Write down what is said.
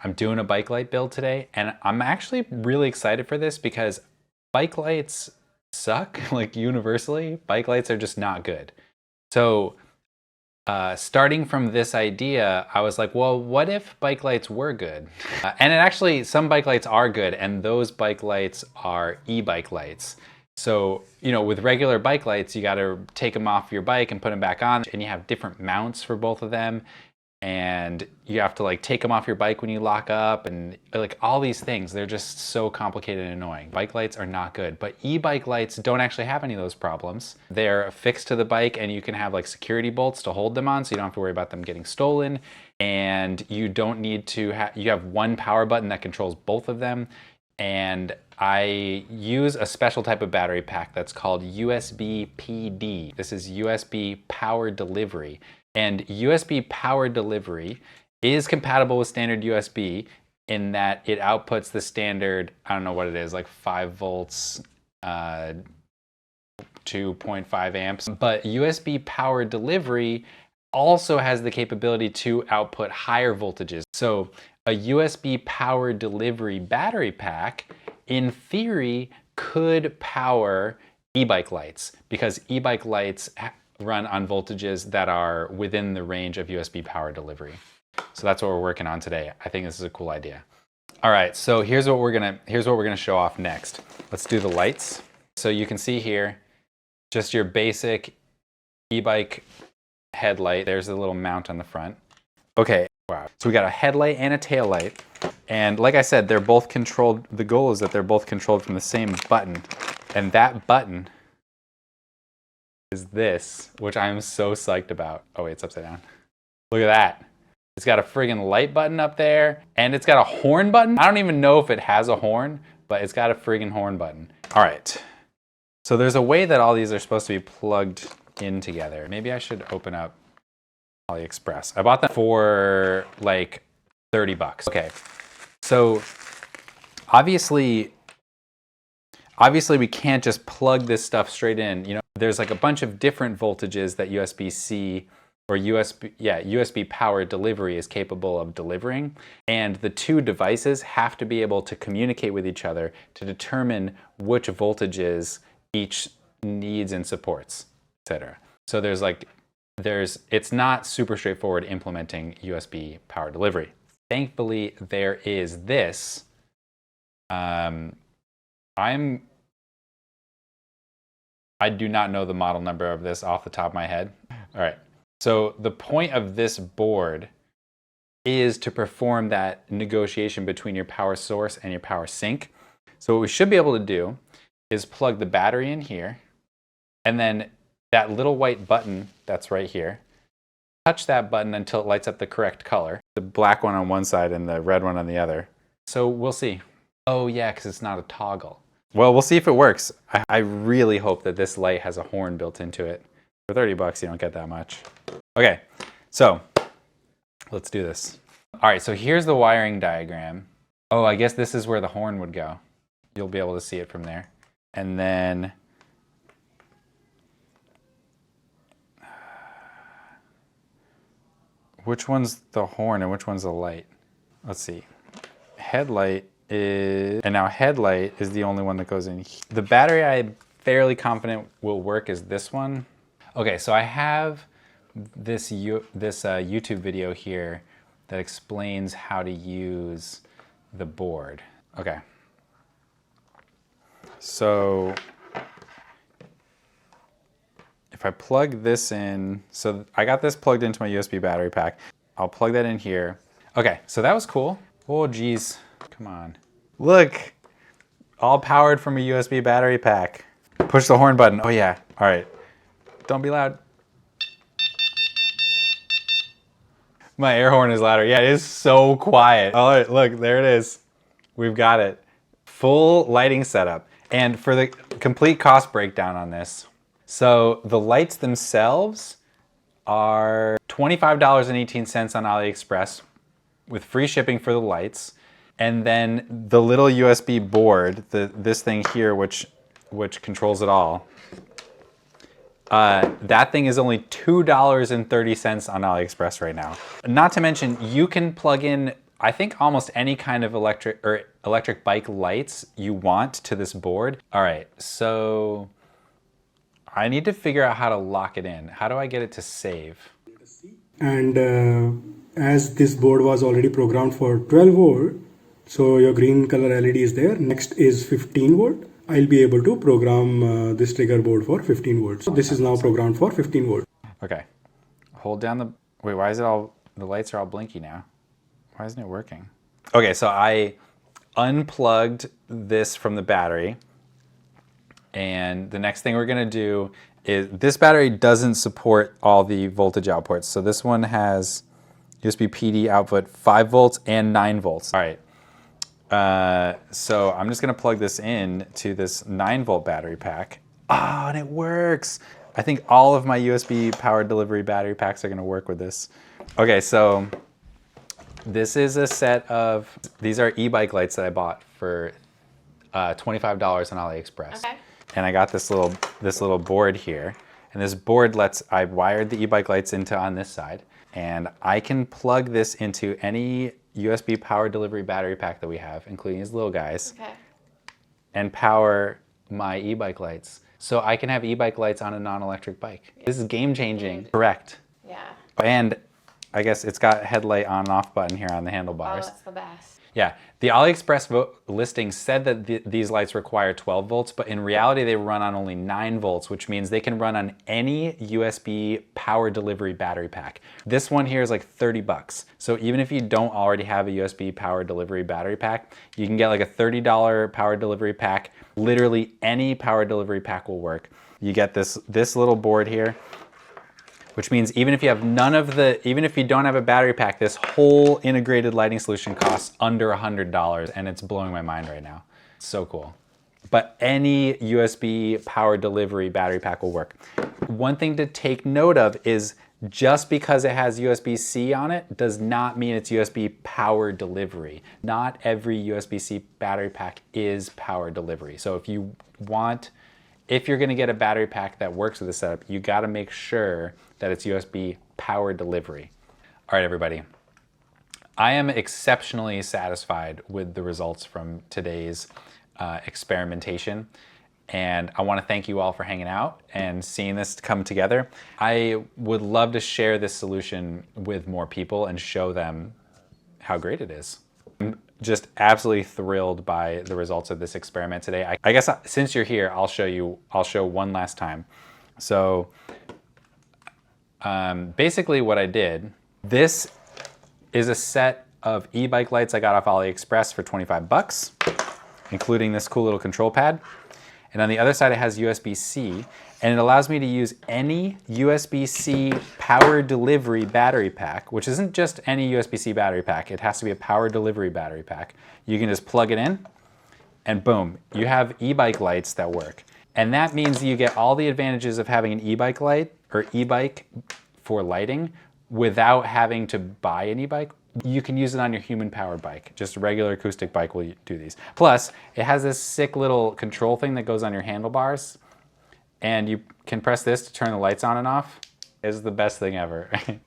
I'm doing a bike light build today, and I'm actually really excited for this because bike lights suck, like universally. Bike lights are just not good. So starting from this idea, I was like, well, what if bike lights were good? And it actually, some bike lights are good, and those bike lights are e-bike lights. So, you know, with regular bike lights, you got to take them off your bike and put them back on, and you have different mounts for both of them. And you have to like take them off your bike when you lock up, and like all these things, they're just so complicated and annoying. Bike lights are not good, but e-bike lights don't actually have any of those problems. They're affixed to the bike, and you can have like security bolts to hold them on, so you don't have to worry about them getting stolen. And you don't need to you have one power button that controls both of them. And I use a special type of battery pack that's called USB PD. This is USB power delivery. And USB power delivery is compatible with standard USB in that it outputs the standard, I don't know what it is, like 5 volts, 2.5 amps. But USB power delivery also has the capability to output higher voltages. So a USB power delivery battery pack, in theory, could power e-bike lights, because e-bike lights run on voltages that are within the range of USB power delivery. So that's what we're working on today. I think this is a cool idea. All right, so here's what we're gonna show off next. Let's do the lights. So you can see here, just your basic e-bike headlight. There's a little mount on the front. Okay, wow. So we got a headlight and a tail light. And like I said, they're both controlled. The goal is that they're both controlled from the same button. And that button is this, which I'm so psyched about. Oh wait, it's upside down. Look at that. It's got a friggin' light button up there, and it's got a horn button. I don't even know if it has a horn, but it's got a friggin' horn button. All right. So there's a way that all these are supposed to be plugged in together. Maybe I should open up AliExpress. I bought them for like 30 bucks. Okay. So obviously we can't just plug this stuff straight in. You know, there's like a bunch of different voltages that USB-C or USB power delivery is capable of delivering. And the two devices have to be able to communicate with each other to determine which voltages each needs and supports, etc. So it's not super straightforward implementing USB power delivery. Thankfully, there is this. I do not know the model number of this off the top of my head. All right. So the point of this board is to perform that negotiation between your power source and your power sink. So what we should be able to do is plug the battery in here, and then that little white button that's right here, touch that button until it lights up the correct color. The black one on one side and the red one on the other. So we'll see. Oh yeah, because it's not a toggle. Well, we'll see if it works. I really hope that this light has a horn built into it. For 30 bucks, you don't get that much. Okay, so let's do this. All right, so here's the wiring diagram. Oh, I guess this is where the horn would go. You'll be able to see it from there. And then which one's the horn and which one's the light? Let's see. Headlight is, and now headlight is the only one that goes in. The battery I'm fairly confident will work is this one. Okay, so I have this YouTube video here that explains how to use the board. Okay. So if I plug this in, so I got this plugged into my USB battery pack. I'll plug that in here. Okay, so that was cool. Oh geez, come on. Look, all powered from a USB battery pack. Push the horn button. Oh yeah, all right. Don't be loud. My air horn is louder. Yeah, it is so quiet. All right, look, there it is. We've got it. Full lighting setup. And for the complete cost breakdown on this, so the lights themselves are $25.18 on AliExpress with free shipping for the lights. And then the little USB board, this thing here, which controls it all, that thing is only $2.30 on AliExpress right now. Not to mention, you can plug in I think almost any kind of electric bike lights you want to this board. All right, so I need to figure out how to lock it in. How do I get it to save? And as this board was already programmed for 12 volt, so your green color LED is there. Next is 15 volt. I'll be able to program this trigger board for 15 volts. So this is now programmed for 15 volt. Okay, hold down the, wait, why is it the lights are all blinky now? Why isn't it working? Okay, so I unplugged this from the battery. And the next thing we're gonna do is, this battery doesn't support all the voltage outputs. So this one has USB PD output 5 volts and 9 volts. All right, so I'm just gonna plug this in to this 9 volt battery pack. Oh, and it works. I think all of my USB power delivery battery packs are gonna work with this. Okay, so this is a set of, these are e-bike lights that I bought for $25 on AliExpress. Okay. And I got this little board here. And this board I wired the e-bike lights into on this side. And I can plug this into any USB power delivery battery pack that we have, including these little guys, Okay. and power my e-bike lights. So I can have e-bike lights on a non-electric bike. This is game changing. Correct. Yeah. And I guess it's got a headlight on and off button here on the Oh, handlebars. that's the best. Yeah, the AliExpress listing said that these lights require 12 volts, but in reality they run on only 9 volts, which means they can run on any USB power delivery battery pack. This one here is like 30 bucks. So even if you don't already have a USB power delivery battery pack, you can get like a $30 power delivery pack. Literally any power delivery pack will work. You get this little board here, which means even if you have even if you don't have a battery pack, this whole integrated lighting solution costs under $100, and it's blowing my mind right now. So cool. But any USB power delivery battery pack will work. One thing to take note of is just because it has USB-C on it does not mean it's USB power delivery. Not every USB-C battery pack is power delivery. So if you're gonna get a battery pack that works with the setup, you gotta make sure that it's USB power delivery. All right, everybody. I am exceptionally satisfied with the results from today's experimentation. And I wanna thank you all for hanging out and seeing this come together. I would love to share this solution with more people and show them how great it is. I'm just absolutely thrilled by the results of this experiment today. I guess since you're here, I'll show one last time. So basically what I did, this is a set of e-bike lights I got off AliExpress for 25 bucks, including this cool little control pad. And on the other side, it has USB-C, and it allows me to use any USB-C power delivery battery pack, which isn't just any USB-C battery pack. It has to be a power delivery battery pack. You can just plug it in, and boom, you have e-bike lights that work. And that means you get all the advantages of having an e-bike light or e-bike for lighting without having to buy an e-bike. You can use it on your human-powered bike. Just a regular acoustic bike will do these. Plus, it has this sick little control thing that goes on your handlebars, and you can press this to turn the lights on and off. It's the best thing ever.